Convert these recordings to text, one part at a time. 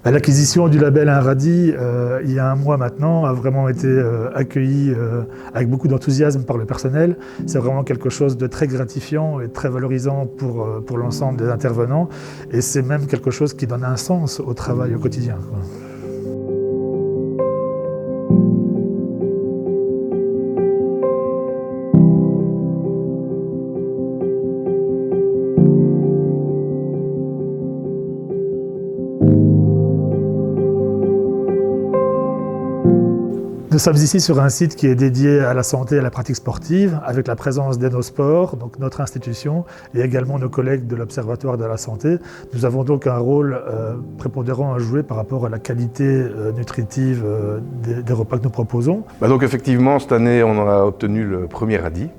L'acquisition du label Un Radis, il y a un mois maintenant, a vraiment été accueillie avec beaucoup d'enthousiasme par le personnel. C'est vraiment quelque chose de très gratifiant et très valorisant pour l'ensemble des intervenants. Et c'est même quelque chose qui donne un sens au travail au quotidien, quoi. Nous sommes ici sur un site qui est dédié à la santé et à la pratique sportive, avec la présence d'Enosport, donc notre institution, et également nos collègues de l'Observatoire de la santé. Nous avons donc un rôle prépondérant à jouer par rapport à la qualité nutritive des repas que nous proposons. Donc effectivement, cette année, on en a obtenu le premier radis.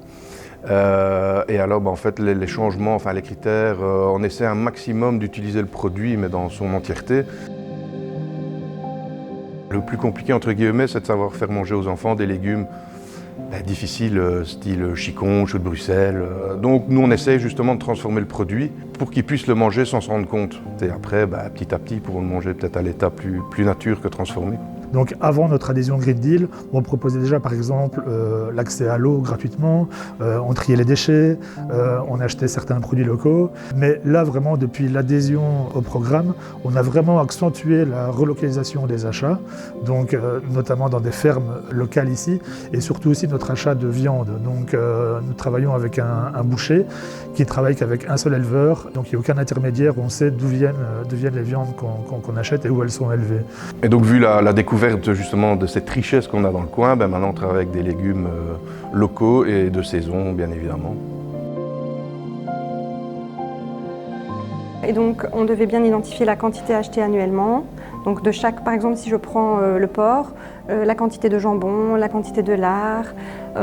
Et alors, en fait, les changements, enfin les critères, on essaie un maximum d'utiliser le produit, mais dans son entièreté. Le plus compliqué, entre guillemets, c'est de savoir faire manger aux enfants des légumes difficiles, style chicon, chou de Bruxelles. Donc nous, on essaie justement de transformer le produit pour qu'ils puissent le manger sans se rendre compte. Et après, petit à petit, ils pourront le manger peut-être à l'état plus nature que transformé. Donc avant notre adhésion Green Deal, on proposait déjà par exemple l'accès à l'eau gratuitement, on triait les déchets, on achetait certains produits locaux. Mais là vraiment depuis l'adhésion au programme, on a vraiment accentué la relocalisation des achats, donc notamment dans des fermes locales ici, et surtout aussi notre achat de viande. Donc nous travaillons avec un boucher qui travaille qu'avec un seul éleveur, donc il n'y a aucun intermédiaire, on sait d'où viennent les viandes qu'on achète et où elles sont élevées. Et donc vu la découverte justement de cette richesse qu'on a dans le coin, maintenant on travaille avec des légumes locaux et de saison bien évidemment. Et donc on devait bien identifier la quantité achetée annuellement. Donc de chaque, par exemple si je prends le porc, la quantité de jambon, la quantité de lard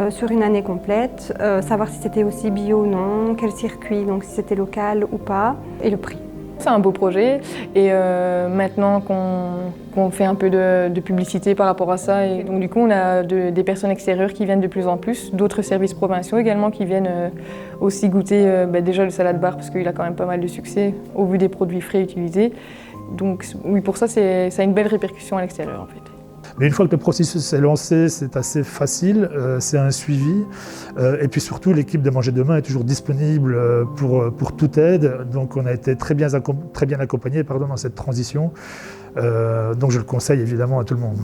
sur une année complète, savoir si c'était aussi bio ou non, quel circuit, donc si c'était local ou pas, et le prix. C'est un beau projet et maintenant qu'on fait un peu de publicité par rapport à ça, et donc du coup on a des personnes extérieures qui viennent de plus en plus, d'autres services provinciaux également qui viennent aussi goûter déjà le salade bar parce qu'il a quand même pas mal de succès au vu des produits frais utilisés. Donc oui, pour ça, ça a une belle répercussion à l'extérieur en fait. Mais une fois que le processus est lancé, c'est assez facile, c'est un suivi. Et puis surtout, l'équipe de Manger Demain est toujours disponible pour toute aide. Donc on a été très bien accompagné dans cette transition. Donc je le conseille évidemment à tout le monde.